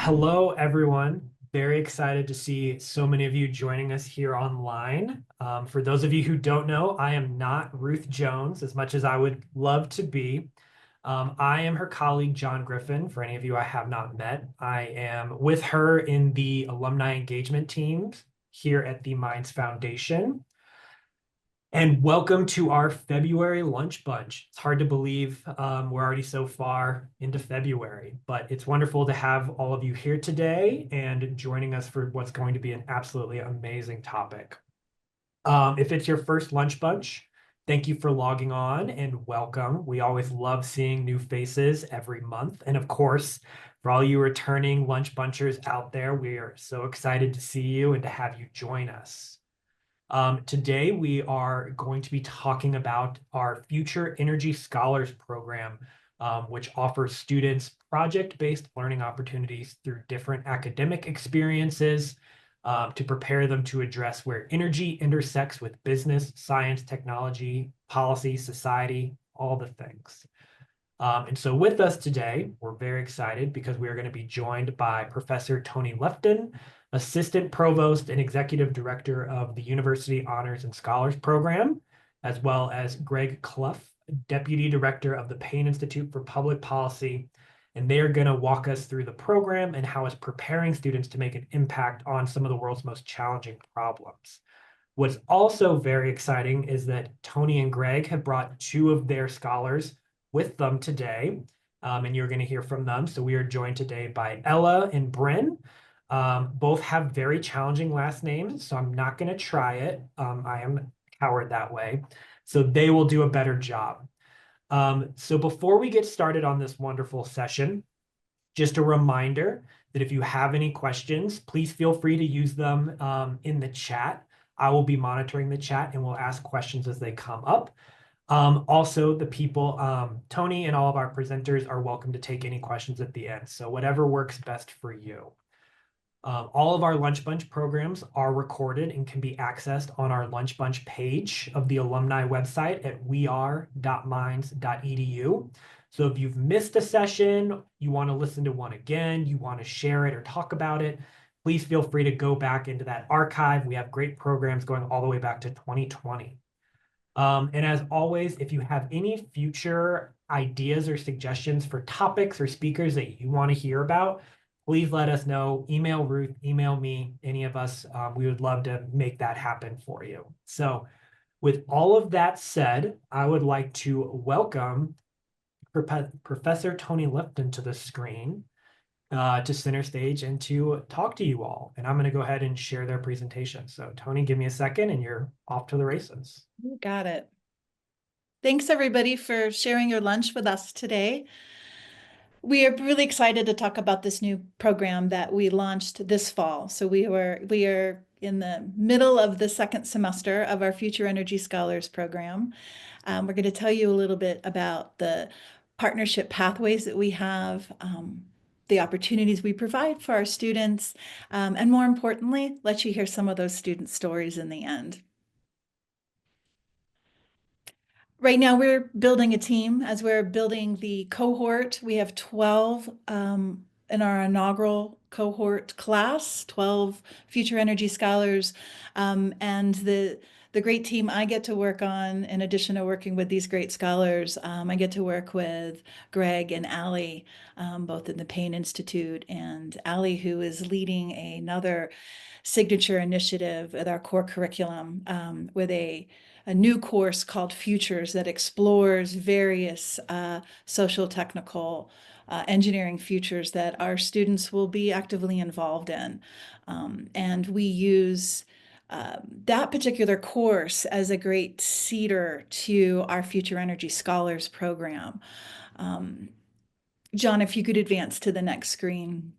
Hello, everyone. Very excited to see so many of you joining us here online. For those of you who don't know, I am not Ruth Jones, as much as I would love to be. I am her colleague, John Griffin, for any of you I have not met. I am with her in the alumni engagement teams here at the Minds Foundation. And welcome to our February lunch bunch. It's hard to believe we're already so far into February, but it's wonderful to have all of you here today and joining us for what's going to be an absolutely amazing topic. If it's your first lunch bunch, thank you for logging on and welcome. We always love seeing new faces every month. And of course, for all you returning lunch bunchers out there, we are so excited to see you and to have you join us. Today, we are going to be talking about our Future Energy Scholars Program, which offers students project-based learning opportunities through different academic experiences to prepare them to address where energy intersects with business, science, technology, policy, society, all the things. And so with us today, we're very excited because we are going to be joined by Professor Tony Lefton, Assistant Provost and Executive Director of the University Honors and Scholars Program, as well as Greg Clough, Deputy Director of the Payne Institute for Public Policy. And they are going to walk us through the program and how it's preparing students to make an impact on some of the world's most challenging problems. What's also very exciting is that Tony and Greg have brought two of their scholars with them today, and you're going to hear from them. So we are joined today by Ella and Bryn. Both have very challenging last names, so I'm not going to try it. I am a coward that way. So they will do a better job. So before we get started on this wonderful session, just a reminder that if you have any questions, please feel free to use them in the chat. I will be monitoring the chat and will ask questions as they come up. Also, the people, Tony and all of our presenters are welcome to take any questions at the end. So whatever works best for you. All of our Lunch Bunch programs are recorded and can be accessed on our Lunch Bunch page of the alumni website at weare.minds.edu. So if you've missed a session, you want to listen to one again, you want to share it or talk about it, please feel free to go back into that archive. We have great programs going all the way back to 2020. And as always, if you have any future ideas or suggestions for topics or speakers that you want to hear about, please let us know. Email Ruth, email me, any of us. We would love to make that happen for you. So with all of that said, I would like to welcome Professor Tony Lifton to the screen, to center stage and to talk to you all. And I'm going to go ahead and share their presentation. So Tony, give me a second and you're off to the races. You got it. Thanks everybody for sharing your lunch with us today. We are really excited to talk about this new program that we launched this fall. So we are in the middle of the second semester of our Future Energy Scholars Program. We're going to tell you a little bit about the partnership pathways that we have, the opportunities we provide for our students, and more importantly, let you hear some of those student stories in the end. Right now, we're building a team as we're building the cohort. We have 12 in our inaugural cohort class, 12 Future Energy Scholars. And the great team I get to work on, in addition to working with these great scholars, I get to work with Greg and Allie, both in the Payne Institute, and Allie, who is leading another signature initiative with our core curriculum with a new course called Futures that explores various social, technical, engineering futures that our students will be actively involved in. And we use that particular course as a great seeder to our Future Energy Scholars Program. John, if you could advance to the next screen.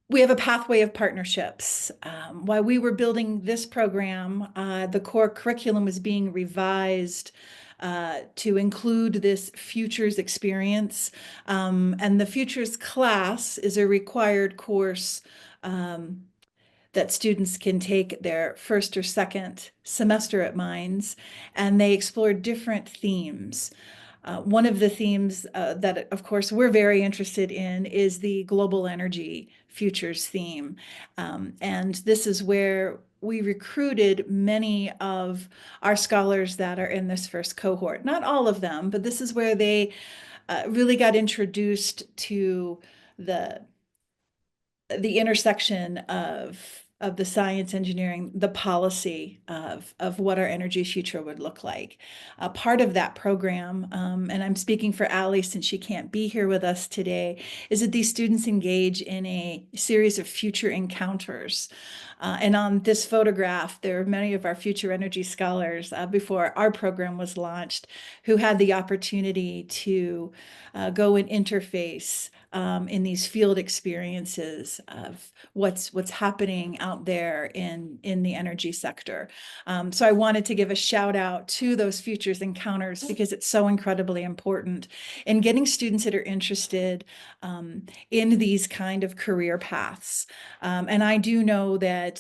We have a pathway of partnerships. While we were building this program, the core curriculum was being revised to include this Futures experience. And the Futures class is a required course that students can take their first or second semester at Minds, and they explore different themes. One of the themes that, of course, we're very interested in is the global energy futures theme. And this is where we recruited many of our scholars that are in this first cohort. Not all of them, but this is where they really got introduced to the intersection of the science, engineering, the policy of what our energy future would look like. Part of that program, and I'm speaking for Allie since she can't be here with us today, is that these students engage in a series of future encounters. And on this photograph, there are many of our future energy scholars before our program was launched who had the opportunity to go and interface in these field experiences of what's happening out there in the energy sector. So I wanted to give a shout out to those futures encounters because it's so incredibly important in getting students that are interested in these kind of career paths. And I do know that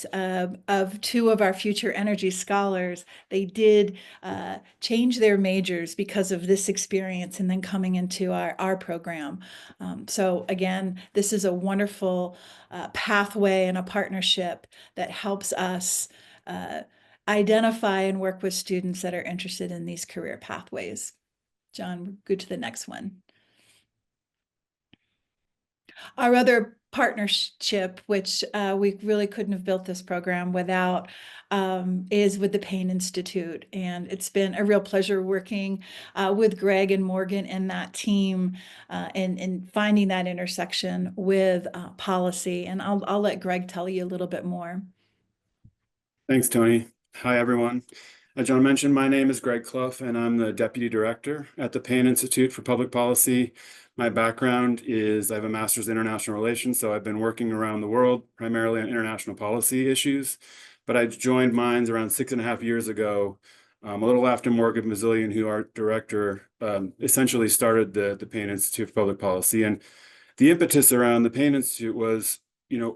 of two of our future energy scholars, they did change their majors because of this experience and then coming into our program. So again, this is a wonderful pathway and a partnership that helps us identify and work with students that are interested in these career pathways. John, we'll go to the next one. Our other partnership, which we really couldn't have built this program without, is with the Payne Institute. And it's been a real pleasure working with Greg and Morgan and that team and finding that intersection with policy. And I'll let Greg tell you a little bit more. Thanks, Tony. Hi, everyone. As John mentioned, my name is Greg Clough, and I'm the Deputy Director at the Payne Institute for Public Policy. My background is I have a Master's in International Relations, so I've been working around the world, primarily on international policy issues. But I joined Minds around 6.5 years ago, a little after Morgan Mazzillion, who our director, essentially started the Payne Institute for Public Policy. And the impetus around the Payne Institute was,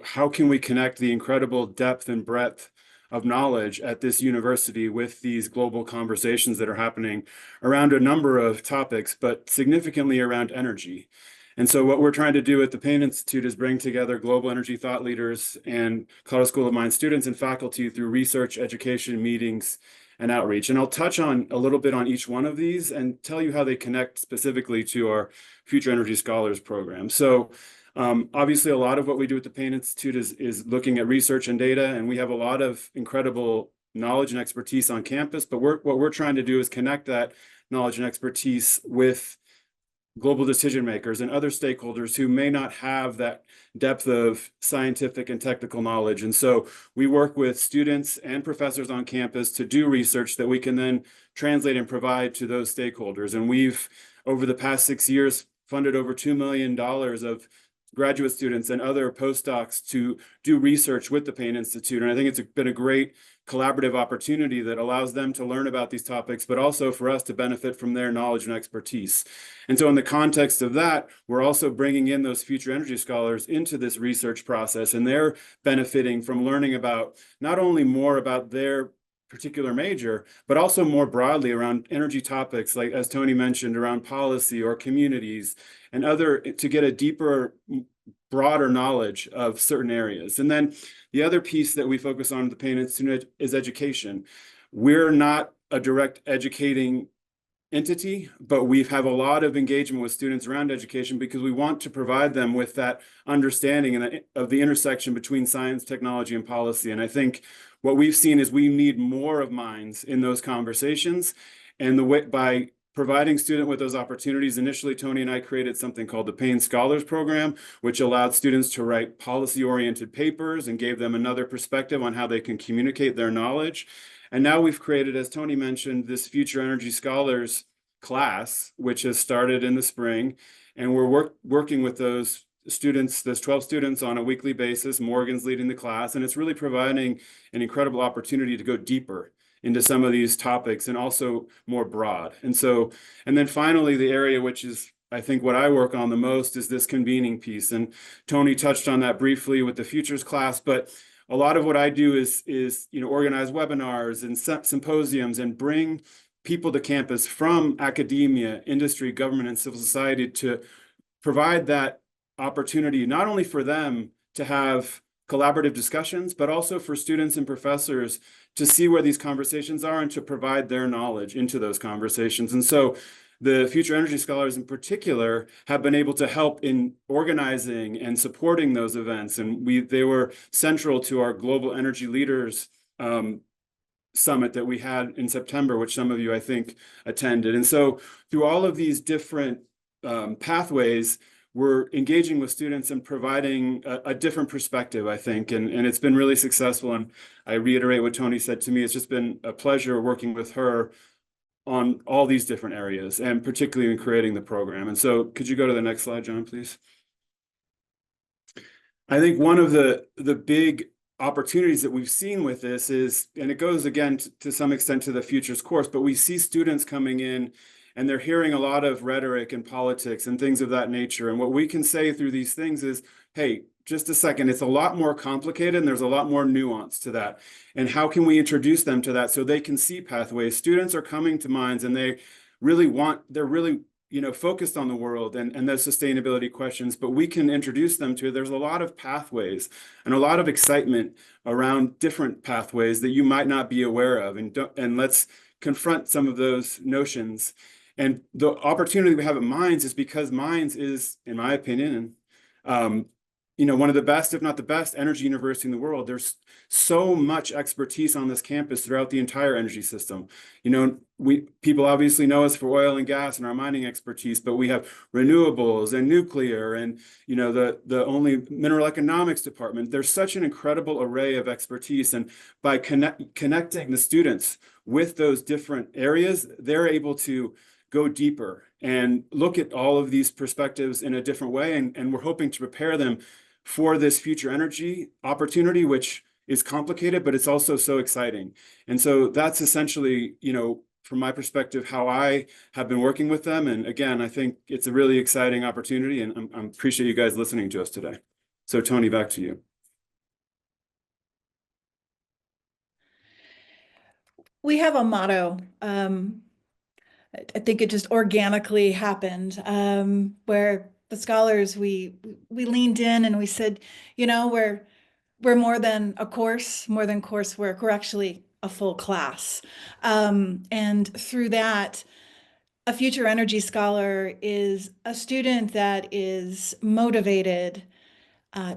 how can we connect the incredible depth and breadth of knowledge at this university with these global conversations that are happening around a number of topics, but significantly around energy. And so what we're trying to do at the Payne Institute is bring together global energy thought leaders and Colorado School of Mines students and faculty through research, education, meetings, and outreach. And I'll touch on a little bit on each one of these and tell you how they connect specifically to our Future Energy Scholars program. So obviously, a lot of what we do at the Payne Institute is looking at research and data, and we have a lot of incredible knowledge and expertise on campus, but what we're trying to do is connect that knowledge and expertise with global decision makers and other stakeholders who may not have that depth of scientific and technical knowledge. And so we work with students and professors on campus to do research that we can then translate and provide to those stakeholders. And we've, over the past 6 years, funded over $2 million of graduate students and other postdocs to do research with the Payne Institute. And I think it's been a great collaborative opportunity that allows them to learn about these topics, but also for us to benefit from their knowledge and expertise. And so in the context of that, we're also bringing in those future energy scholars into this research process, and they're benefiting from learning about not only more about their particular major, but also more broadly around energy topics, like as Tony mentioned, around policy or communities and other, to get a deeper, broader knowledge of certain areas. And then the other piece that we focus on at the Payne Institute is education. We're not a direct educating entity, but we have a lot of engagement with students around education because we want to provide them with that understanding of the intersection between science, technology, and policy. And I think what we've seen is we need more of Minds in those conversations. And the way, by providing students with those opportunities, initially Tony and I created something called the Payne Scholars Program, which allowed students to write policy-oriented papers and gave them another perspective on how they can communicate their knowledge. And now we've created, as Tony mentioned, this Future Energy Scholars class, which has started in the spring. And we're working with those students, those 12 students on a weekly basis. Morgan's leading the class, and it's really providing an incredible opportunity to go deeper into some of these topics and also more broad. And so, and then finally, the area which is, I think, what I work on the most is this convening piece. And Tony touched on that briefly with the futures class, but a lot of what I do is organize webinars and symposiums and bring people to campus from academia, industry, government, and civil society to provide that opportunity, not only for them to have collaborative discussions, but also for students and professors to see where these conversations are and to provide their knowledge into those conversations. And so the Future Energy Scholars in particular have been able to help in organizing and supporting those events. And they were central to our Global Energy Leaders Summit that we had in September, which some of you, I think, attended. And so through all of these different pathways, we're engaging with students and providing a different perspective, I think, and it's been really successful. And I reiterate what Tony said to me. It's just been a pleasure working with her on all these different areas, and particularly in creating the program. And so could you go to the next slide, John, please? I think one of the big opportunities that we've seen with this is, and it goes again to some extent to the Futures course, but we see students coming in and they're hearing a lot of rhetoric and politics and things of that nature. And what we can say through these things is, hey, just a second, it's a lot more complicated and there's a lot more nuance to that. And how can we introduce them to that so they can see pathways? Students are coming to Minds and they're really, focused on the world and those sustainability questions, but we can introduce them to it. There's a lot of pathways and a lot of excitement around different pathways that you might not be aware of. And let's confront some of those notions. And the opportunity we have at Minds is because Minds is, in my opinion, one of the best, if not the best, energy university in the world. There's so much expertise on this campus throughout the entire energy system. People obviously know us for oil and gas and our mining expertise, but we have renewables and nuclear and the only mineral economics department. There's such an incredible array of expertise, and by connecting the students with those different areas, they're able to go deeper and look at all of these perspectives in a different way. And we're hoping to prepare them for this future energy opportunity, which is complicated, but it's also so exciting. And so that's essentially, from my perspective, how I have been working with them. And again, I think it's a really exciting opportunity, and I appreciate you guys listening to us today. So Tony, back to you. We have a motto. I think it just organically happened, where the scholars, we leaned in and we said, we're more than a course, more than coursework. We're actually a full class. And through that, a Future Energy Scholar is a student that is motivated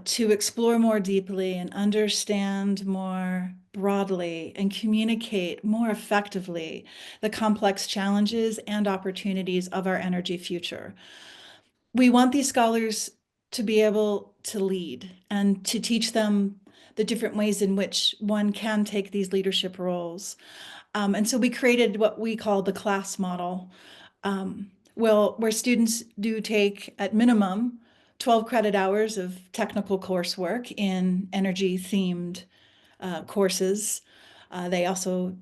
to explore more deeply and understand more broadly and communicate more effectively the complex challenges and opportunities of our energy future. We want these scholars to be able to lead and to teach them the different ways in which one can take these leadership roles. And so we created what we call the class model, where students do take at minimum 12 credit hours of technical coursework in energy-themed courses. They also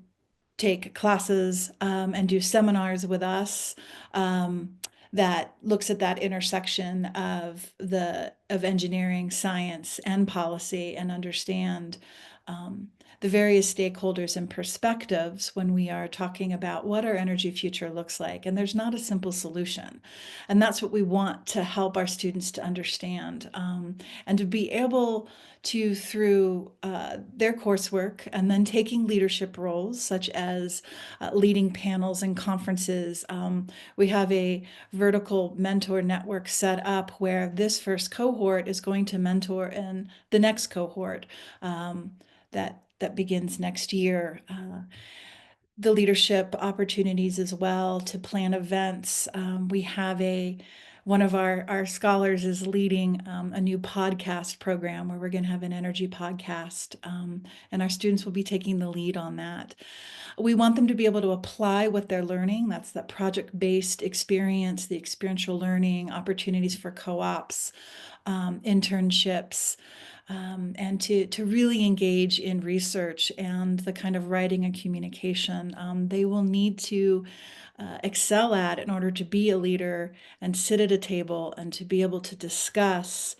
take classes and do seminars with us that looks at that intersection of engineering, science, and policy, and understand the various stakeholders and perspectives when we are talking about what our energy future looks like. And there's not a simple solution. And that's what we want to help our students to understand, and to be able to, through their coursework and then taking leadership roles, such as leading panels and conferences. We have a vertical mentor network set up where this first cohort is going to mentor in the next cohort that begins next year. The leadership opportunities as well to plan events. We have one of our scholars is leading a new podcast program where we're going to have an energy podcast, and our students will be taking the lead on that. We want them to be able to apply what they're learning. That's that project-based experience, the experiential learning, opportunities for co-ops, internships, and to really engage in research and the kind of writing and communication they will need to excel at in order to be a leader and sit at a table and to be able to discuss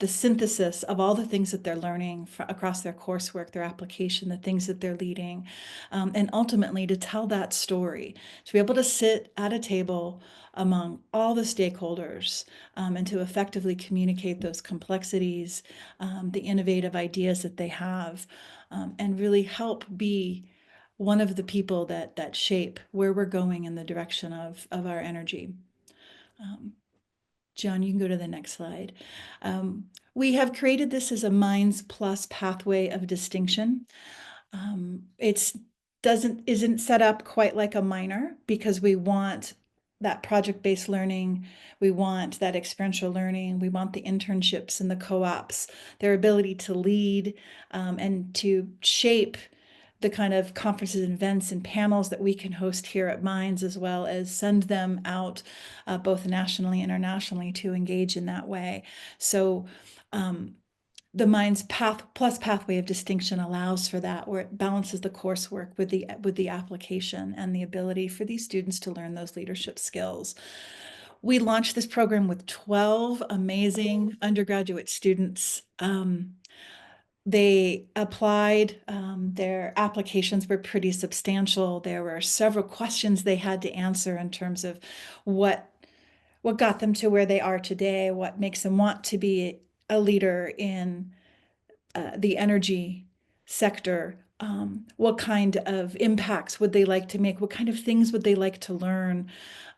the synthesis of all the things that they're learning across their coursework, their application, the things that they're leading, and ultimately to tell that story, to be able to sit at a table among all the stakeholders, and to effectively communicate those complexities, the innovative ideas that they have, and really help be one of the people that shape where we're going in the direction of our energy. John, you can go to the next slide. We have created this as a Minds Plus pathway of distinction. Isn't set up quite like a minor, because we want that project-based learning, we want that experiential learning, we want the internships and the co-ops, their ability to lead, and to shape the kind of conferences and events and panels that we can host here at Minds, as well as send them out both nationally and internationally to engage in that way. So the Minds Plus pathway of distinction allows for that, where it balances the coursework with the application and the ability for these students to learn those leadership skills. We launched this program with 12 amazing undergraduate students. They applied, their applications were pretty substantial. There were several questions they had to answer in terms of what got them to where they are today, what makes them want to be a leader in the energy sector, what kind of impacts would they like to make, what kind of things would they like to learn.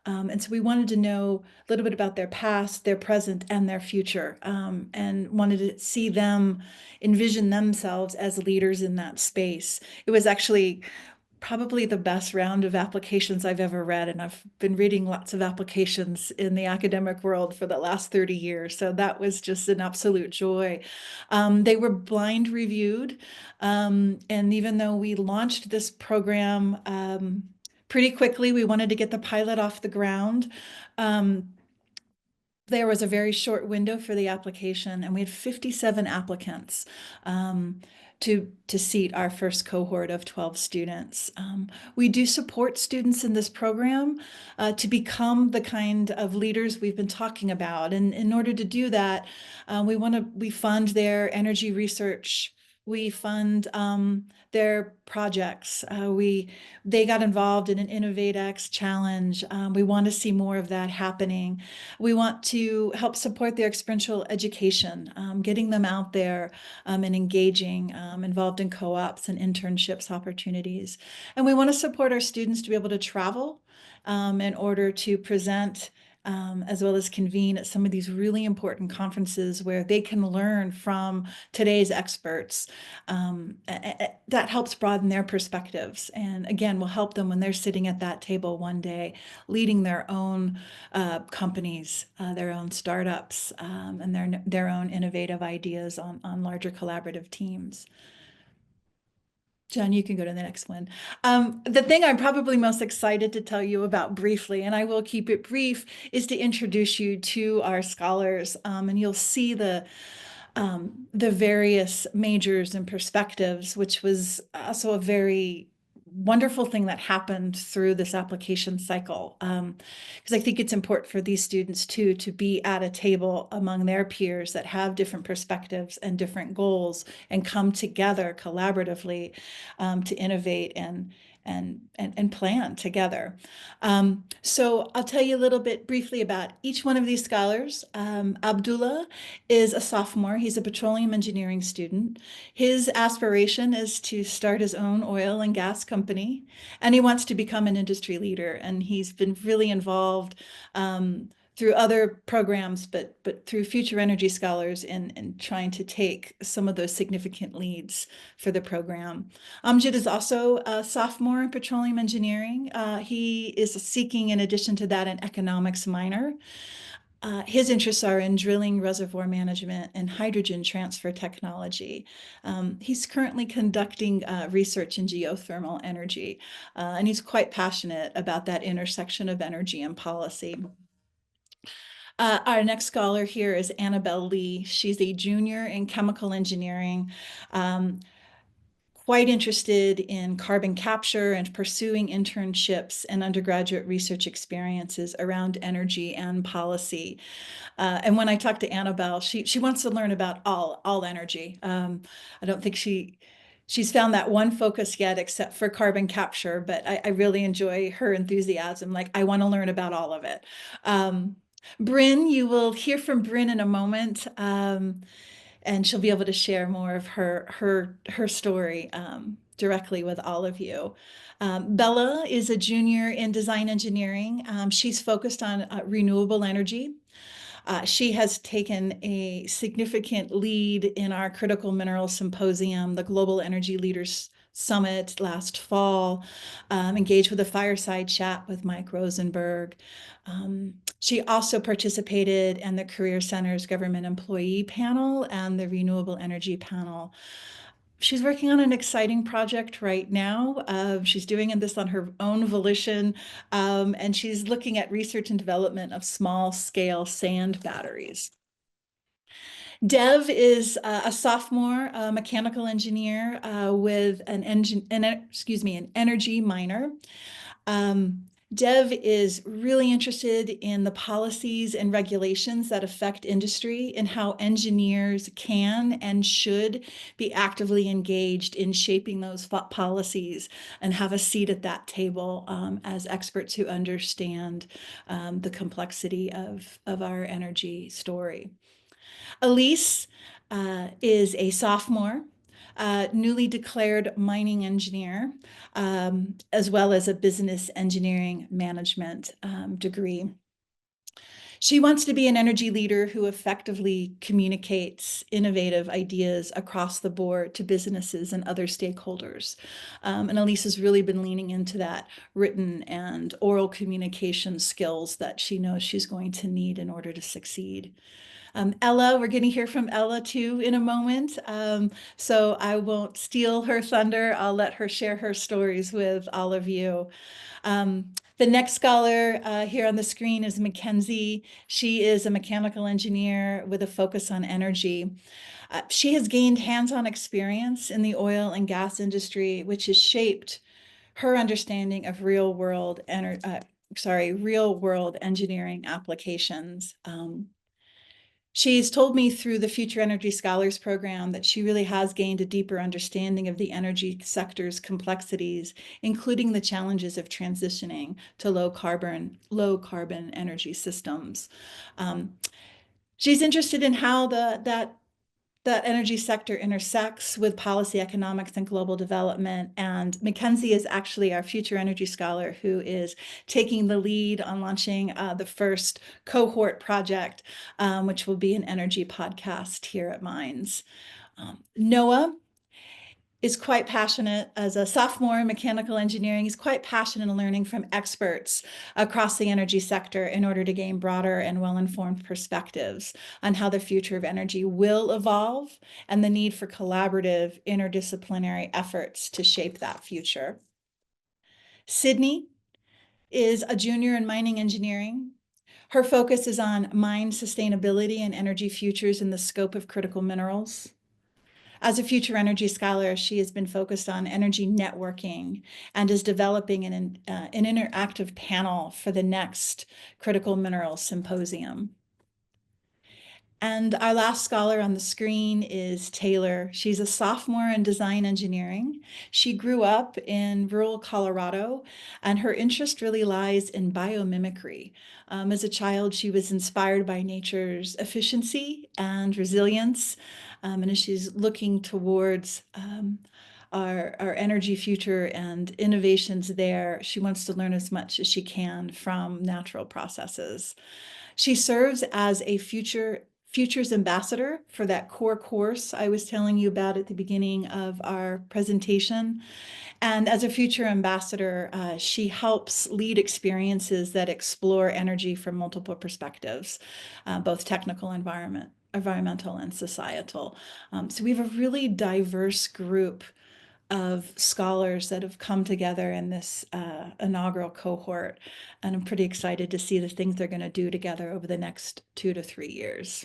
And so we wanted to know a little bit about their past, their present, and their future, and wanted to see them envision themselves as leaders in that space. It was actually probably the best round of applications I've ever read, and I've been reading lots of applications in the academic world for the last 30 years, so that was just an absolute joy. They were blind reviewed, and even though we launched this program pretty quickly, we wanted to get the pilot off the ground. There was a very short window for the application, and we had 57 applicants to seat our first cohort of 12 students. We do support students in this program to become the kind of leaders we've been talking about. And in order to do that, we fund their energy research. We fund their projects. They got involved in an InnovateX challenge. We want to see more of that happening. We want to help support their experiential education, getting them out there and engaging, involved in co-ops and internships opportunities. And we want to support our students to be able to travel in order to present as well as convene at some of these really important conferences where they can learn from today's experts. That helps broaden their perspectives, and again, will help them when they're sitting at that table one day, leading their own companies, their own startups, and their own innovative ideas on larger collaborative teams. John, you can go to the next one. The thing I'm probably most excited to tell you about briefly, and I will keep it brief, is to introduce you to our scholars, and you'll see the various majors and perspectives, which was also a very wonderful thing that happened through this application cycle. Because I think it's important for these students too to be at a table among their peers that have different perspectives and different goals, and come together collaboratively to innovate and plan together. So I'll tell you a little bit briefly about each one of these scholars. Abdullah is a sophomore. He's a petroleum engineering student. His aspiration is to start his own oil and gas company, and he wants to become an industry leader. And he's been really involved through other programs, but through Future Energy Scholars in trying to take some of those significant leads for the program. Amjad is also a sophomore in petroleum engineering. He is seeking, in addition to that, an economics minor. His interests are in drilling, reservoir management, and hydrogen transfer technology. He's currently conducting research in geothermal energy, and he's quite passionate about that intersection of energy and policy. Our next scholar here is Annabelle Lee. She's a junior in chemical engineering. quite interested in carbon capture and pursuing internships and undergraduate research experiences around energy and policy. And when I talked to Annabelle, she wants to learn about all energy. I don't think she's found that one focus yet, except for carbon capture, but I really enjoy her enthusiasm. Like, I want to learn about all of it. Bryn, you will hear from Bryn in a moment, and she'll be able to share more of her story directly with all of you. Bella is a junior in design engineering. She's focused on renewable energy. She has taken a significant lead in our Critical Minerals Symposium, the Global Energy Leaders Summit last fall, engaged with a fireside chat with Mike Rosenberg. She also participated in the Career Center's Government Employee Panel and the Renewable Energy Panel. She's working on an exciting project right now. She's doing this on her own volition, and she's looking at research and development of small-scale sand batteries. Dev is a sophomore mechanical engineer with an energy minor. Dev is really interested in the policies and regulations that affect industry and how engineers can and should be actively engaged in shaping those policies and have a seat at that table as experts who understand the complexity of our energy story. Elise is a sophomore, newly declared mining engineer, as well as a business engineering management degree. She wants to be an energy leader who effectively communicates innovative ideas across the board to businesses and other stakeholders. And Elise has really been leaning into that written and oral communication skills that she knows she's going to need in order to succeed. Ella, we're going to hear from Ella too in a moment. So I won't steal her thunder. I'll let her share her stories with all of you. The next scholar here on the screen is Mackenzie. She is a mechanical engineer with a focus on energy. She has gained hands-on experience in the oil and gas industry, which has shaped her understanding of real-world engineering applications. She's told me through the Future Energy Scholars Program that she really has gained a deeper understanding of the energy sector's complexities, including the challenges of transitioning to low carbon energy systems. She's interested in how that energy sector intersects with policy, economics, and global development. And Mackenzie is actually our future energy scholar who is taking the lead on launching the first cohort project, which will be an energy podcast here at Mines. Noah is quite passionate as a sophomore in mechanical engineering. He's quite passionate in learning from experts across the energy sector in order to gain broader and well-informed perspectives on how the future of energy will evolve and the need for collaborative interdisciplinary efforts to shape that future. Sydney is a junior in mining engineering. Her focus is on mine sustainability and energy futures in the scope of critical minerals. As a future energy scholar, she has been focused on energy networking and is developing an interactive panel for the next Critical Minerals Symposium. And our last scholar on the screen is Taylor. She's a sophomore in design engineering. She grew up in rural Colorado, and her interest really lies in biomimicry. As a child, she was inspired by nature's efficiency and resilience. And as she's looking towards our energy future and innovations there, she wants to learn as much as she can from natural processes. She serves as a Futures Ambassador for that core course I was telling you about at the beginning of our presentation. And as a Future Ambassador, she helps lead experiences that explore energy from multiple perspectives, both technical, environmental, and societal. So we have a really diverse group of scholars that have come together in this inaugural cohort. And I'm pretty excited to see the things they're going to do together over the next 2 to 3 years.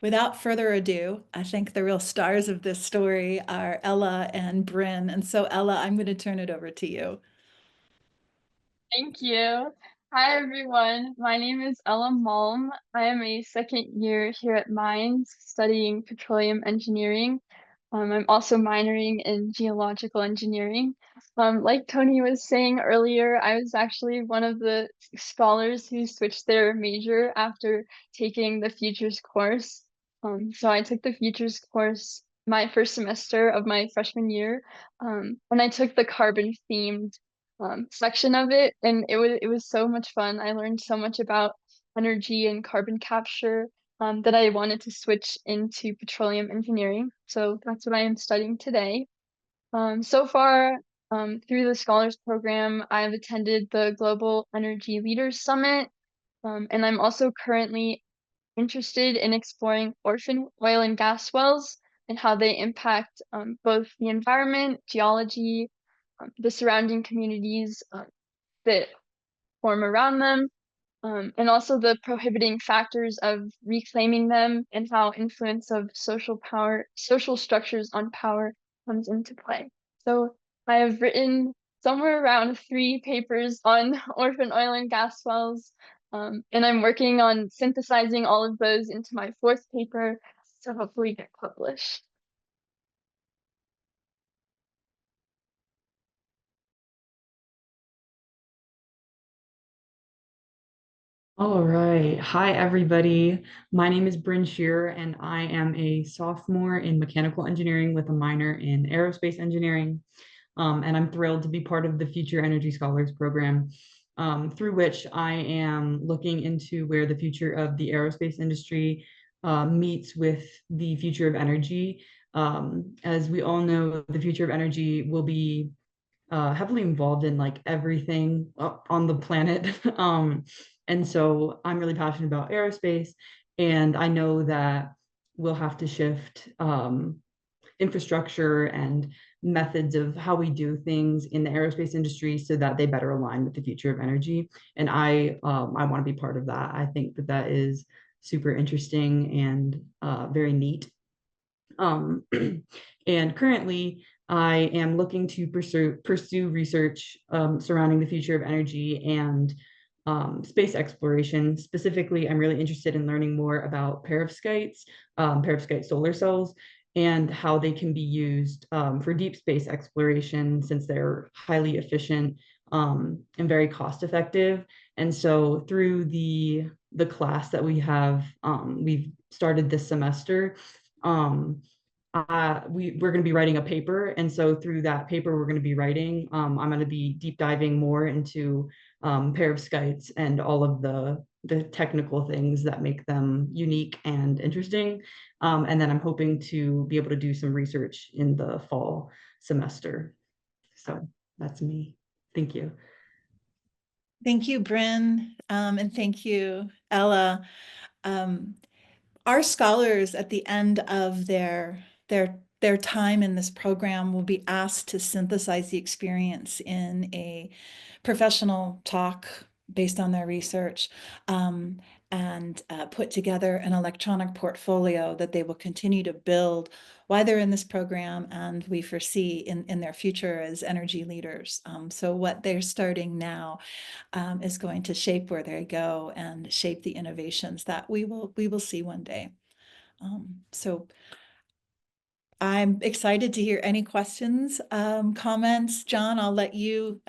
without further ado, I think the real stars of this story are Ella and Bryn. And so, Ella, I'm going to turn it over to you. Thank you. Hi, everyone. My name is Ella Malm. I am a second year here at Mines studying petroleum engineering. I'm also minoring in geological engineering. Like Tony was saying earlier, I was actually one of the scholars who switched their major after taking the Futures course. So I took the Futures course my first semester of my freshman year, and I took the carbon themed section of it, and it was so much fun. I learned so much about energy and carbon capture that I wanted to switch into petroleum engineering. So that's what I am studying today. So far, through the Scholars Program, I've attended the Global Energy Leaders Summit, and I'm also currently interested in exploring orphan oil and gas wells and how they impact both the environment, geology, the surrounding communities that form around them, and also the prohibiting factors of reclaiming them and how influence of social structures on power comes into play. So I have written somewhere around 3 papers on orphan oil and gas wells, and I'm working on synthesizing all of those into my 4th paper to hopefully get published. All right. Hi, everybody. My name is Bryn Shearer, and I am a sophomore in mechanical engineering with a minor in aerospace engineering. And I'm thrilled to be part of the Future Energy Scholars Program, through which I am looking into where the future of the aerospace industry meets with the future of energy. As we all know, the future of energy will be heavily involved in like everything on the planet. And so I'm really passionate about aerospace, and I know that we'll have to shift infrastructure and methods of how we do things in the aerospace industry so that they better align with the future of energy. And I want to be part of that. I think that that is super interesting and very neat. And currently, I am looking to pursue research surrounding the future of energy and space exploration. Specifically, I'm really interested in learning more about perovskite solar cells, and how they can be used for deep space exploration, since they're highly efficient and very cost effective. And so through the class that we've started this semester, we're going to be writing a paper, and so through that paper we're going to be writing, I'm going to be deep diving more into perovskites and all of the technical things that make them unique and interesting, and then I'm hoping to be able to do some research in the fall semester. So that's me. Thank you. Thank you, Bryn, and thank you, Ella. Our scholars at the end of their time in this program will be asked to synthesize the experience in a professional talk based on their research, and put together an electronic portfolio that they will continue to build while they're in this program, and we foresee in their future as energy leaders. So what they're starting now is going to shape where they go and shape the innovations that we will see one day. So I'm excited to hear any questions, comments. John, I'll let you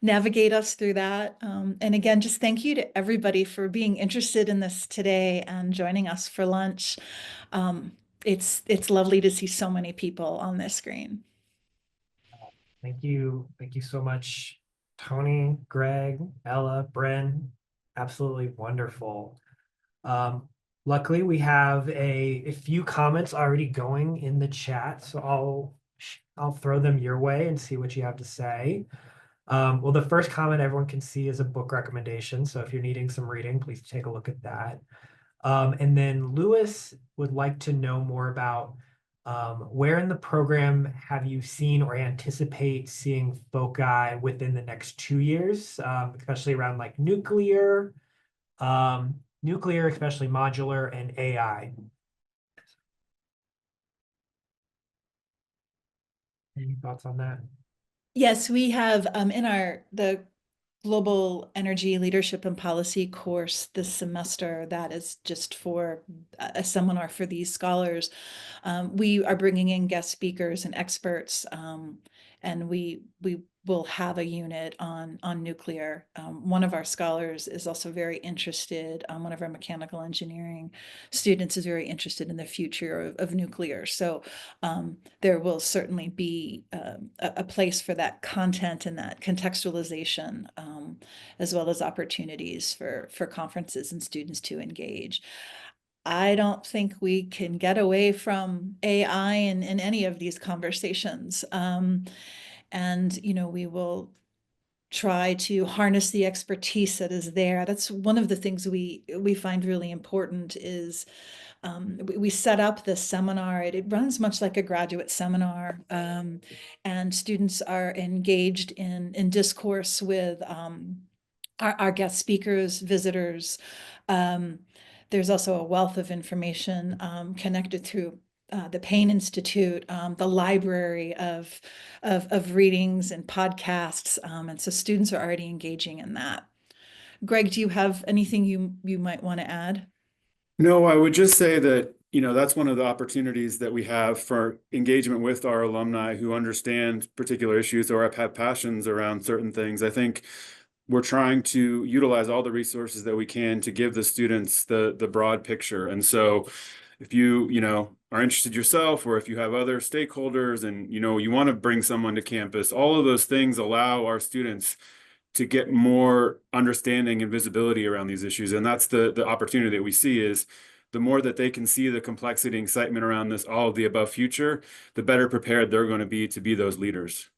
navigate us through that. And again, just thank you to everybody for being interested in this today and joining us for lunch. It's lovely to see so many people on this screen. Thank you. Thank you so much, Tony, Greg, Ella, Bryn. Absolutely wonderful. Luckily, we have a few comments already going in the chat, so I'll throw them your way and see what you have to say. Well, the first comment everyone can see is a book recommendation, so if you're needing some reading, please take a look at that. And then Lewis would like to know more about where in the program have you seen or anticipate seeing foci within the next 2 years, especially around like nuclear, especially modular, and AI. Any thoughts on that? Yes, we have in the Global Energy Leadership and Policy course this semester that is just for a seminar for these scholars. We are bringing in guest speakers and experts, and we will have a unit on nuclear. One of our scholars is also very interested. One of our mechanical engineering students is very interested in the future of nuclear. So there will certainly be a place for that content and that contextualization, as well as opportunities for conferences and students to engage. I don't think we can get away from AI in any of these conversations. And, we will try to harness the expertise that is there. That's one of the things we find really important is we set up this seminar. It runs much like a graduate seminar, and students are engaged in discourse with our guest speakers, visitors. There's also a wealth of information connected through the Payne Institute, the library of readings and podcasts, and so students are already engaging in that. Greg, do you have anything you might want to add? No, I would just say that, that's one of the opportunities that we have for engagement with our alumni who understand particular issues or have passions around certain things. I think we're trying to utilize all the resources that we can to give the students the broad picture. And so if you, are interested yourself, or if you have other stakeholders and, you want to bring someone to campus, all of those things allow our students to get more understanding and visibility around these issues. And that's the opportunity that we see is the more that they can see the complexity and excitement around this, all of the above future, the better prepared they're going to be those leaders.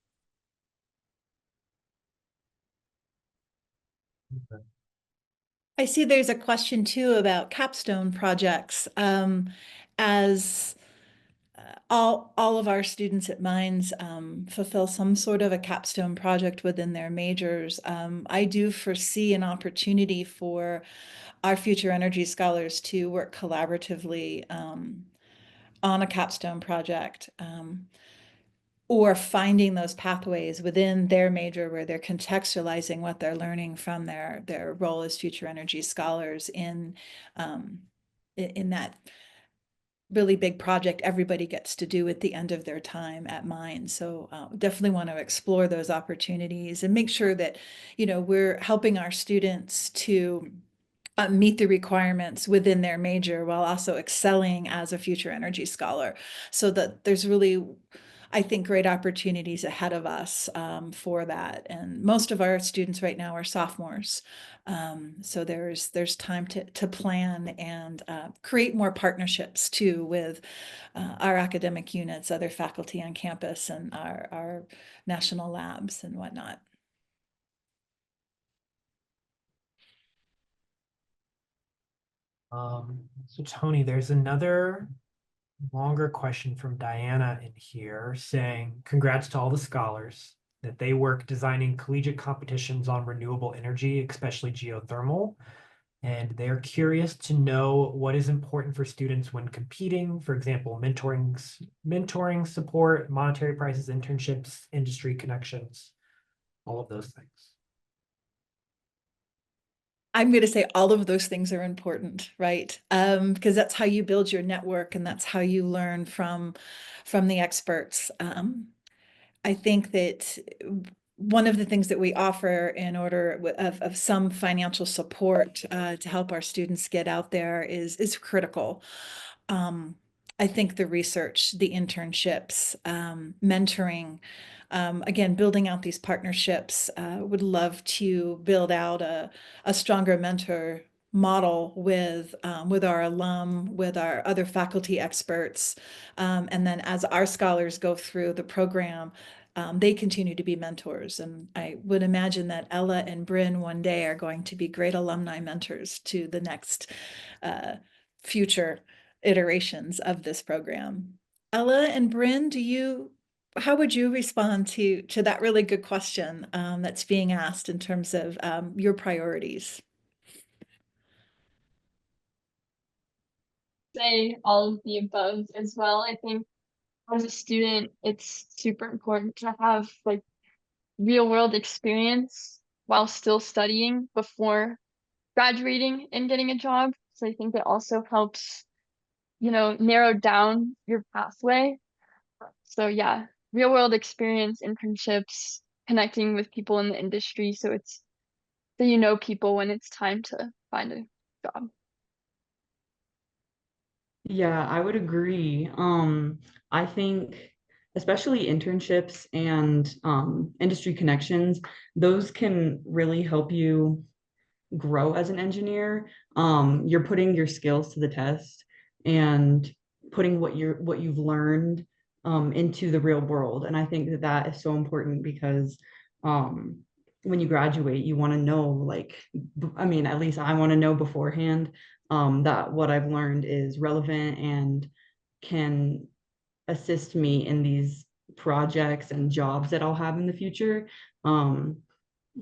I see there's a question too about capstone projects. As all of our students at Mines fulfill some sort of a capstone project within their majors, I do foresee an opportunity for our future energy scholars to work collaboratively on a capstone project. Or finding those pathways within their major where they're contextualizing what they're learning from their role as future energy scholars in that really big project everybody gets to do at the end of their time at Mines. So definitely want to explore those opportunities and make sure that, we're helping our students to meet the requirements within their major while also excelling as a future energy scholar. So that there's really, I think, great opportunities ahead of us for that. And most of our students right now are sophomores. So there's time to plan and create more partnerships too with our academic units, other faculty on campus, and our national labs and whatnot. So Tony, there's another longer question from Diana in here saying, congrats to all the scholars that they work designing collegiate competitions on renewable energy, especially geothermal. And they're curious to know what is important for students when competing, for example, mentoring support, monetary prizes, internships, industry connections, all of those things. I'm going to say all of those things are important, right? Because that's how you build your network and that's how you learn from the experts. I think that one of the things that we offer in order of some financial support to help our students get out there is critical. I think the research, the internships, mentoring, again, building out these partnerships, would love to build out a stronger mentor model with our alum, with our other faculty experts. And then as our scholars go through the program, they continue to be mentors. And I would imagine that Ella and Bryn one day are going to be great alumni mentors to the next future iterations of this program. Ella and Bryn, how would you respond to that really good question that's being asked in terms of your priorities? Say all of the above as well. I think as a student, it's super important to have like real world experience while still studying before graduating and getting a job. So I think it also helps, narrow down your pathway. So yeah, real world experience, internships, connecting with people in the industry. So you know people when it's time to find a job. Yeah, I would agree. I think especially internships and industry connections, those can really help you grow as an engineer. You're putting your skills to the test and putting what you've learned into the real world. And I think that that is so important because um, when you graduate, you want to know, like, I mean, at least I want to know beforehand that what I've learned is relevant and can assist me in these projects and jobs that I'll have in the future. Um,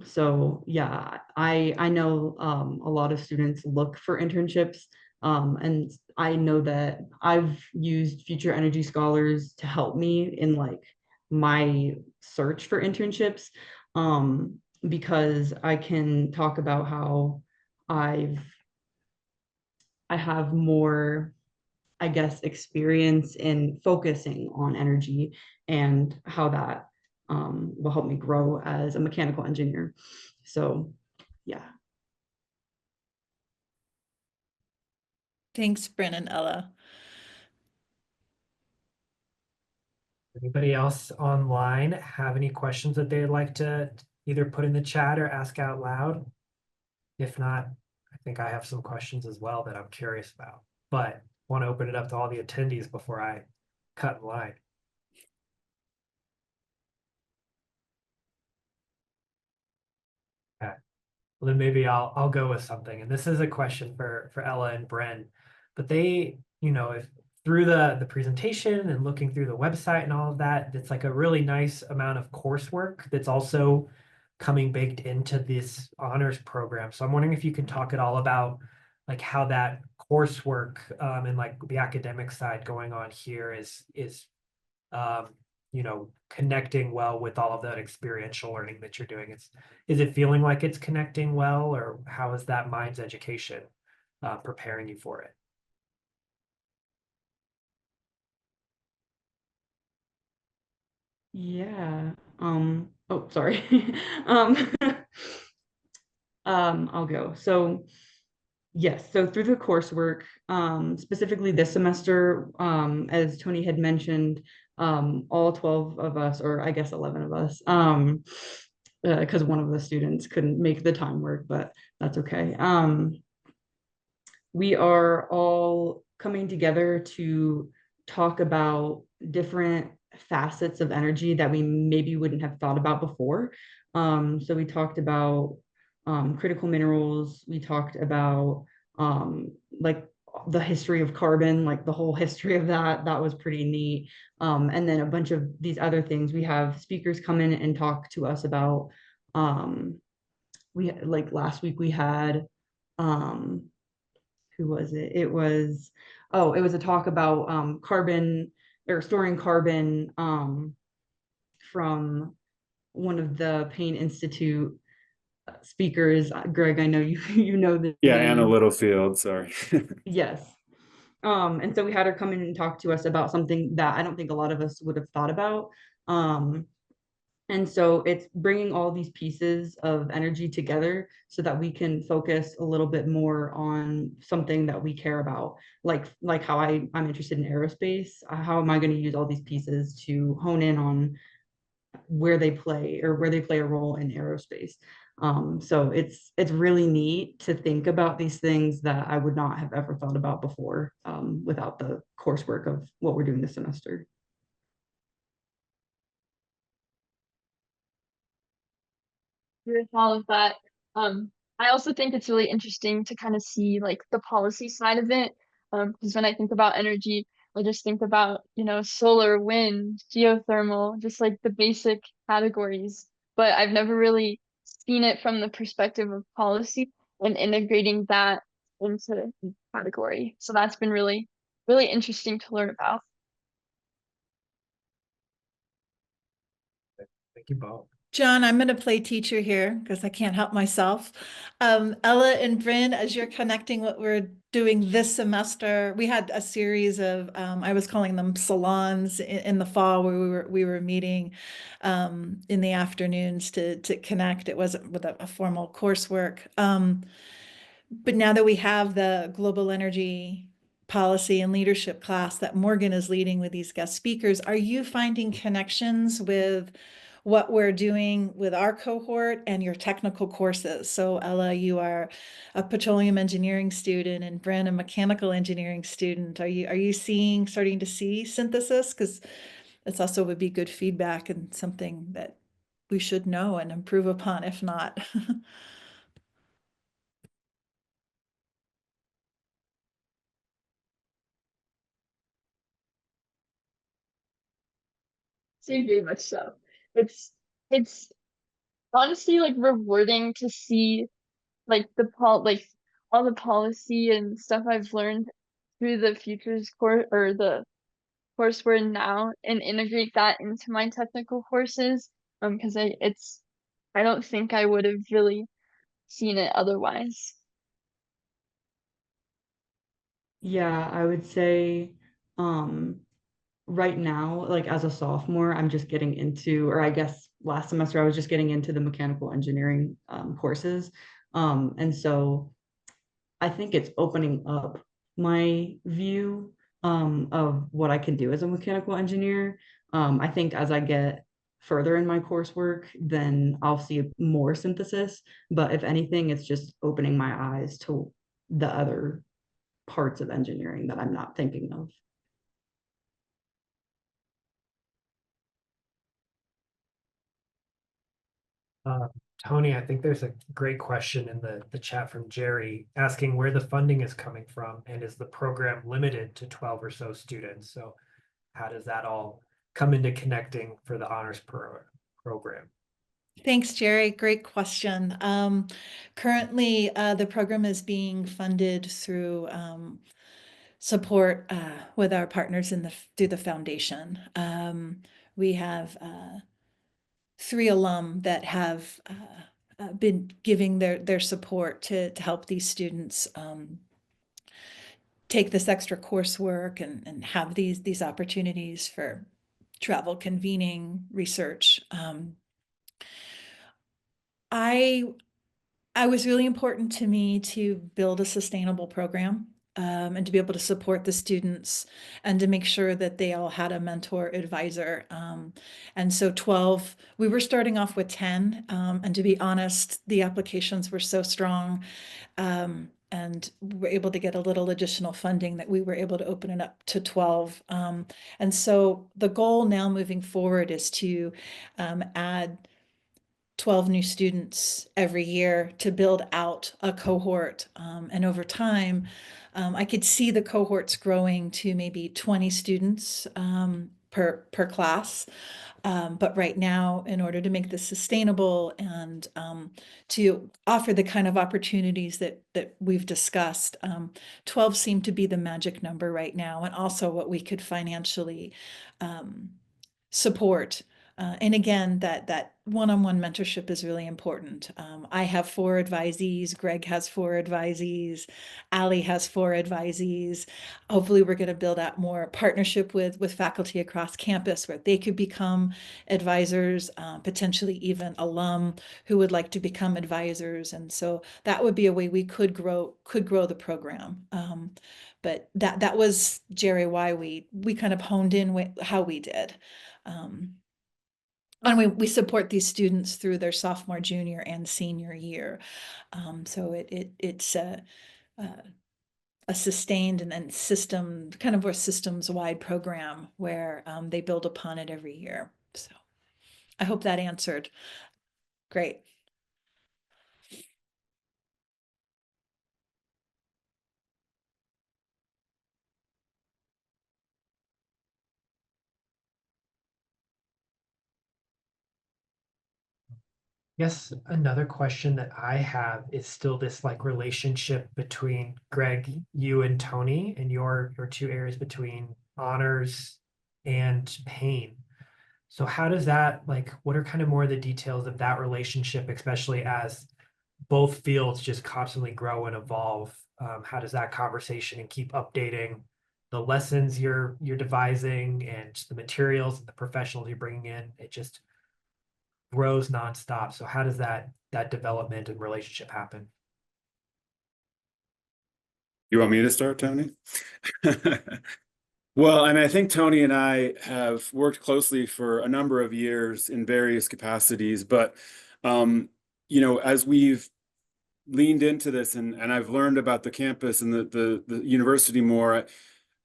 so yeah, I know a lot of students look for internships, and I know that I've used Future Energy Scholars to help me in like my search for internships, because I can talk about how I've I have more, I guess, experience in focusing on energy and how that will help me grow as a mechanical engineer. So, yeah. Thanks, Bryn and Ella. Anybody else online have any questions that they'd like to either put in the chat or ask out loud? If not, I think I have some questions as well that I'm curious about, but want to open it up to all the attendees before I cut in line. Okay. Well, then maybe I'll go with something. And this is a question for Ella and Bren, but they, if through the presentation and looking through the website and all of that, it's like a really nice amount of coursework that's also coming baked into this honors program. So I'm wondering if you can talk at all about like how that coursework and like the academic side going on here is um, connecting well with all of that experiential learning that you're doing. Is it feeling like it's connecting well, or how is that Minds education preparing you for it? Yeah. Oh, sorry. um, I'll go. So, yes, so through the coursework, specifically this semester, as Tony had mentioned, all 12 of us, or I guess 11 of us, because one of the students couldn't make the time work, but that's okay. We are all coming together to talk about different facets of energy that we maybe wouldn't have thought about before. So we talked about critical minerals. We talked about like the history of carbon, like the whole history of that. That was pretty neat. And then a bunch of these other things. We have speakers come in and talk to us about. We like last week we had who was it? It was, oh, it was a talk about carbon or storing carbon from one of the Payne Institute speakers. Greg, I know you you know the Yeah, name. Anna Littlefield, sorry. Yes. And so we had her come in and talk to us about something that I don't think a lot of us would have thought about. Um, And so it's bringing all these pieces of energy together so that we can focus a little bit more on something that we care about, like how I'm interested in aerospace. How am I going to use all these pieces to hone in on where they play a role in aerospace? So it's really neat to think about these things that I would not have ever thought about before without the coursework of what we're doing this semester. With all of that, I also think it's really interesting to kind of see like the policy side of it. Because when I think about energy, I just think about, solar, wind, geothermal, just like the basic categories. But I've never really seen it from the perspective of policy and integrating that into the category. So that's been really, really interesting to learn about. Thank you both. John, I'm going to play teacher here because I can't help myself. Ella and Bryn, as you're connecting what we're doing this semester, we had a series of I was calling them salons in the fall where we were meeting in the afternoons to connect. It wasn't with a formal coursework. But now that we have the global energy policy and leadership class that Morgan is leading with these guest speakers, are you finding connections with what we're doing with our cohort and your technical courses? So Ella, you are a petroleum engineering student, and Bryn, a mechanical engineering student. Are you starting to see synthesis? Because it's also would be good feedback and something that we should know and improve upon, if not. So very much so. It's honestly like rewarding to see like like all the policy and stuff I've learned through the futures course or the course we're in now and integrate that into my technical courses. Because I don't think I would have really seen it otherwise. Yeah, I would say um right now, like as a sophomore, I'm just getting into, or I guess last semester I was just getting into the mechanical engineering courses. And so I think it's opening up my view of what I can do as a mechanical engineer. I think as I get further in my coursework, then I'll see more synthesis. But if anything, it's just opening my eyes to the other parts of engineering that I'm not thinking of. Uh, Tony, I think there's a great question in the chat from Jerry asking where the funding is coming from and is the program limited to 12 or so students? So how does that all come into connecting for the honors program? Thanks, Jerry. Great question. Currently, the program is being funded through support with our partners through the foundation. We have 3 alum that have been giving their support to help these students take this extra coursework and have these opportunities for travel, convening, research. I was really important to me to build a sustainable program and to be able to support the students and to make sure that they all had a mentor advisor. And so 12, we were starting off with 10. And to be honest, the applications were so strong. And we were able to get a little additional funding that we were able to open it up to 12. And so the goal now moving forward is to add 12 new students every year to build out a cohort. And over time, I could see the cohorts growing to maybe 20 students per class. But right now, in order to make this sustainable and to offer the kind of opportunities that we've discussed, 12 seem to be the magic number right now, and also what we could financially support. And again, that one-on-one mentorship is really important. I have 4 advisees, Greg has 4 advisees, Ali has 4 advisees. Hopefully we're going to build out more partnership with faculty across campus where they could become advisors, potentially even alum who would like to become advisors. And so that would be a way we could grow the program. But that was, Jerry, why we kind of honed in how we did. And we support these students through their sophomore, junior, and senior year. So it's a sustained and then kind of a systems-wide program where they build upon it every year. So I hope that answered. Great. Yes, another question that I have is still this like relationship between Greg, you and Tony, and your 2 areas between honors and Payne. So how does that, like, what are kind of more of the details of that relationship, especially as both fields just constantly grow and evolve? How does that conversation and keep updating the lessons you're devising and the materials and the professionals you're bringing in? It just grows nonstop. So how does that development and relationship happen? You want me to start, Tony? Well, I mean, I think Tony and I have worked closely for a number of years in various capacities, but as we've leaned into this and I've learned about the campus and the university more,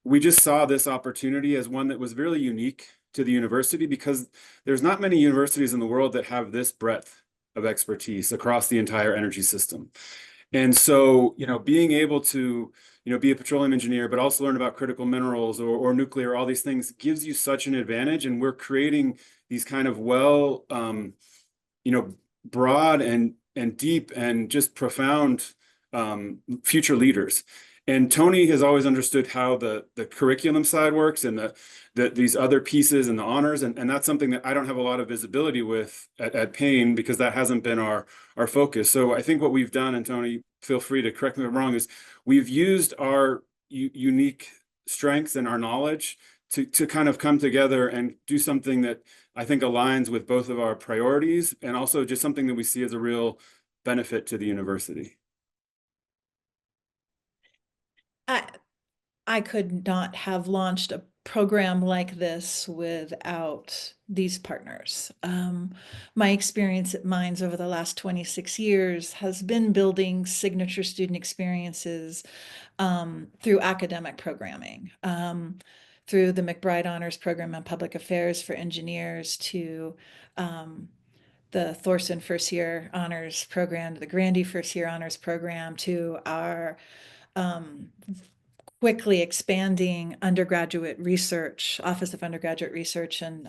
we just saw this opportunity as one that was really unique to the university because there's not many universities in the world that have this breadth of expertise across the entire energy system. And so, being able to, be a petroleum engineer, but also learn about critical minerals or nuclear, all these things gives you such an advantage. And we're creating these kind of broad and deep and just profound future leaders. And Tony has always understood how the curriculum side works and these other pieces and the honors. And that's something that I don't have a lot of visibility with at Payne because that hasn't been our focus. So I think what we've done, and Tony, feel free to correct me if I'm wrong, is we've used our unique strengths and our knowledge to kind of come together and do something that I think aligns with both of our priorities and also just something that we see as a real benefit to the university. I could not have launched a program like this without these partners. My experience at Mines over the last 26 years has been building signature student experiences through academic programming, through the McBride Honors Program on Public Affairs for Engineers to the Thorson First Year Honors Program, to the Grandy First Year Honors Program, to our quickly expanding undergraduate research, Office of Undergraduate Research and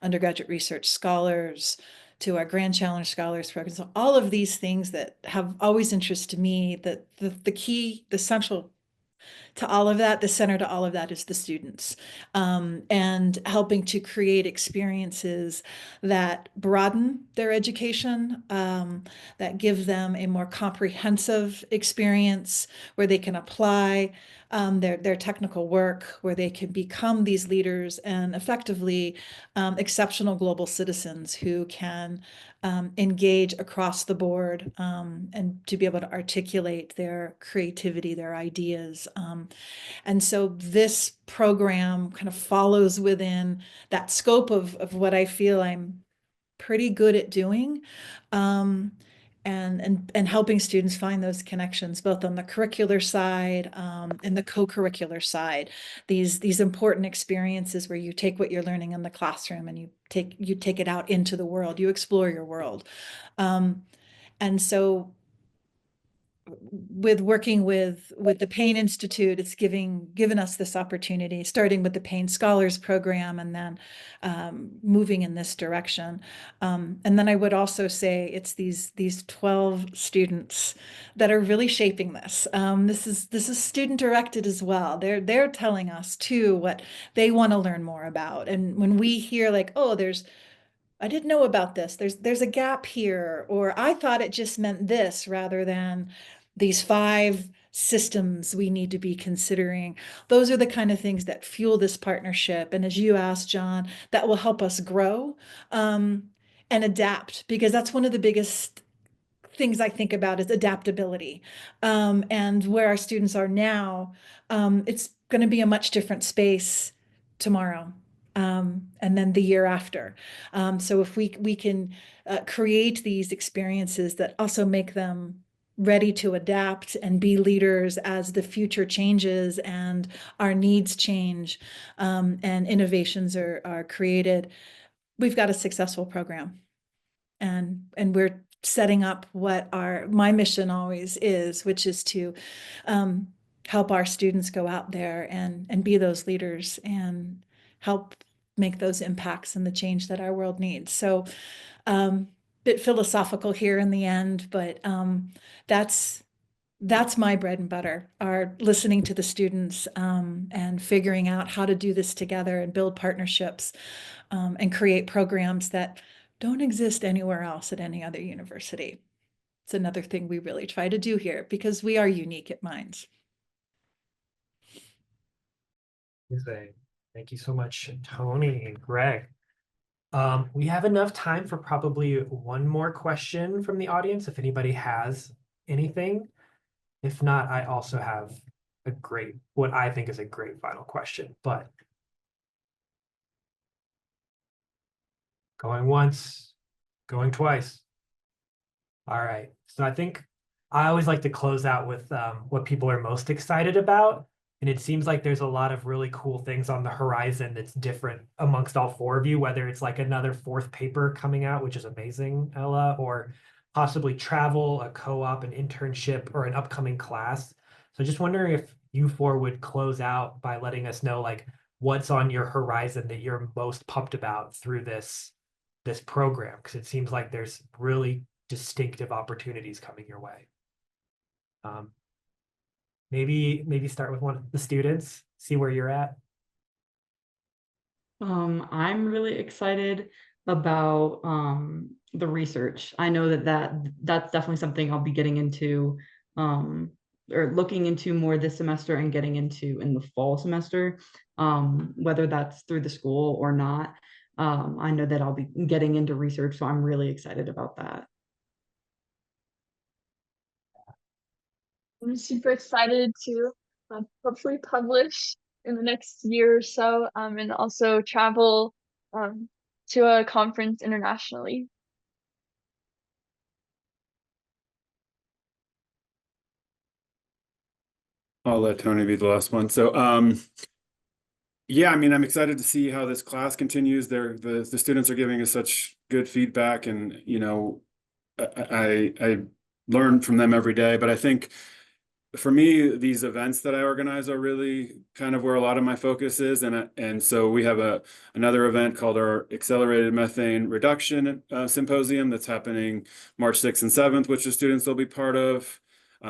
undergraduate research scholars, to our Grand Challenge Scholars Program. So all of these things that have always interested me, that the key, the central to all of that, the center to all of that is the students, and helping to create experiences that broaden their education, that give them a more comprehensive experience where they can apply their technical work, where they can become these leaders and effectively exceptional global citizens who can engage across the board and to be able to articulate their creativity, their ideas. And so this program kind of follows within that scope of what I feel I'm pretty good at doing. And helping students find those connections, both on the curricular side and the co-curricular side. These important experiences where you take what you're learning in the classroom and you take it out into the world. You explore your world, and so with working with the Payne Institute, it's given us this opportunity, starting with the Payne Scholars Program and then moving in this direction. And then I would also say it's these 12 students that are really shaping this. This is student directed as well. They're telling us too what they want to learn more about. And when we hear like, oh, I didn't know about this. There's a gap here, or I thought it just meant this rather than these 5 systems we need to be considering. Those are the kind of things that fuel this partnership. And as you asked, John, that will help us grow and adapt, because that's one of the biggest things I think about is adaptability. And where our students are now, it's going to be a much different space tomorrow. And then the year after. So if we can create these experiences that also make them ready to adapt and be leaders as the future changes and our needs change, and innovations are created, we've got a successful program. And we're setting up what my mission always is, which is to help our students go out there and be those leaders and help make those impacts and the change that our world needs. So bit philosophical here in the end, but that's my bread and butter, are listening to the students and figuring out how to do this together and build partnerships and create programs that don't exist anywhere else at any other university. It's another thing we really try to do here because we are unique at Mines. Thank you so much, Tony and Greg. We have enough time for probably one more question from the audience, if anybody has anything. If not, I also have what I think is a great final question, but going once, going twice. All right. So I think I always like to close out with what people are most excited about. And it seems like there's a lot of really cool things on the horizon that's different amongst all four of you, whether it's like another fourth paper coming out, which is amazing, Ella, or possibly travel, a co-op, an internship, or an upcoming class. So just wondering if you four would close out by letting us know like what's on your horizon that you're most pumped about through this program, because it seems like there's really distinctive opportunities coming your way. Maybe start with one of the students, see where you're at. I'm really excited about the research. I know that's definitely something I'll be getting into or looking into more this semester and getting into in the fall semester, whether that's through the school or not. I know that I'll be getting into research, so I'm really excited about that. I'm super excited to hopefully publish in the next year or so, and also travel to a conference internationally. I'll let Tony be the last one. So, yeah, I mean, I'm excited to see how this class continues. The students are giving us such good feedback, and you know, I learn from them every day. But I think for me, these events that I organize are really kind of where a lot of my focus is, and so we have another event called our Accelerated Methane Reduction Symposium that's happening March 6th and 7th, which the students will be part of.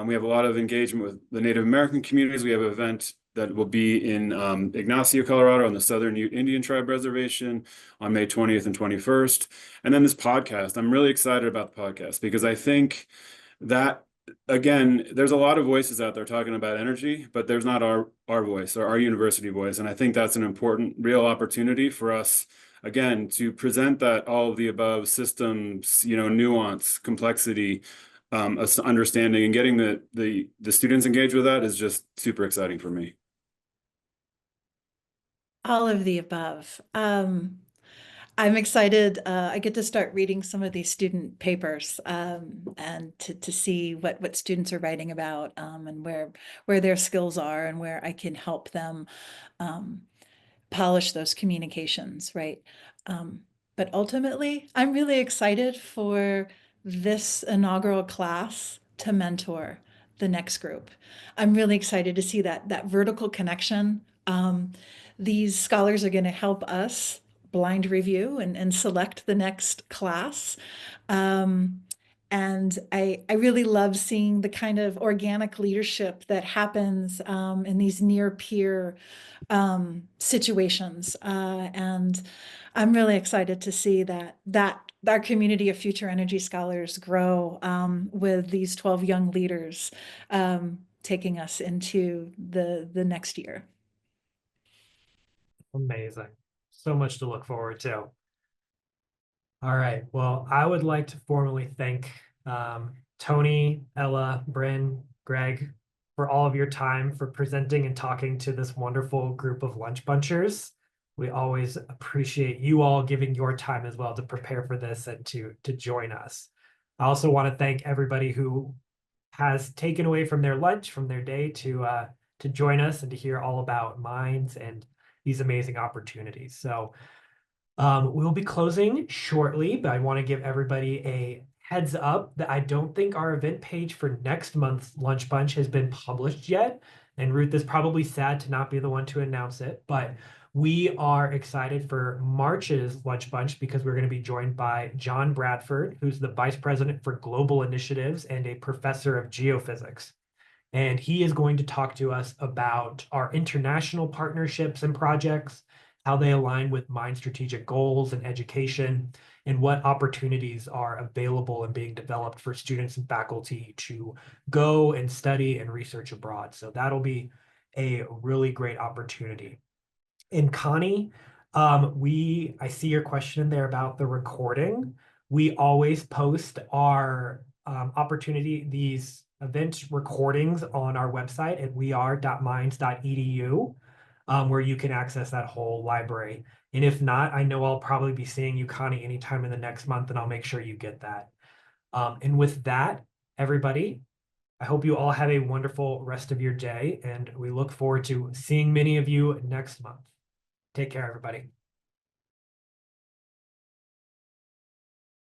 We have a lot of engagement with the Native American communities. We have an event that will be in Ignacio, Colorado, on the Southern Ute Indian Tribe Reservation on May 20th and 21st. And then this podcast. I'm really excited about the podcast because I think that, again, there's a lot of voices out there talking about energy, but there's not our voice or our university voice. And I think that's an important, real opportunity for us, again, to present that all of the above systems, you know, nuance, complexity, understanding, and getting the students engaged with that is just super exciting for me. All of the above. I'm excited. I get to start reading some of these student papers and to see what students are writing about and where their skills are and where I can help them polish those communications, right? But ultimately, I'm really excited for this inaugural class to mentor the next group. I'm really excited to see that vertical connection. These scholars are going to help us blind review and select the next class. And I really love seeing the kind of organic leadership that happens in these near peer situations. And I'm really excited to see that our community of future energy scholars grow with these 12 young leaders taking us into the next year. Amazing. So much to look forward to. All right. Well, I would like to formally thank Tony, Ella, Bryn, Greg for all of your time, for presenting and talking to this wonderful group of lunch bunchers. We always appreciate you all giving your time as well to prepare for this and to join us. I also want to thank everybody who has taken away from their lunch, from their day to join us and to hear all about Mines and these amazing opportunities. So we'll be closing shortly, but I want to give everybody a heads up that I don't think our event page for next month's Lunch Bunch has been published yet. And Ruth is probably sad to not be the one to announce it, but we are excited for March's Lunch Bunch because we're going to be joined by John Bradford, who's the Vice President for Global Initiatives and a Professor of Geophysics. And he is going to talk to us about our international partnerships and projects, how they align with Mind strategic goals and education, and what opportunities are available and being developed for students and faculty to go and study and research abroad. So that'll be a really great opportunity. And Connie, I see your question in there about the recording. We always post our these event recordings on our website at weare.minds.edu, where you can access that whole library. And if not, I know I'll probably be seeing you, Connie, anytime in the next month, and I'll make sure you get that. And with that, everybody, I hope you all have a wonderful rest of your day, and we look forward to seeing many of you next month. Take care, everybody.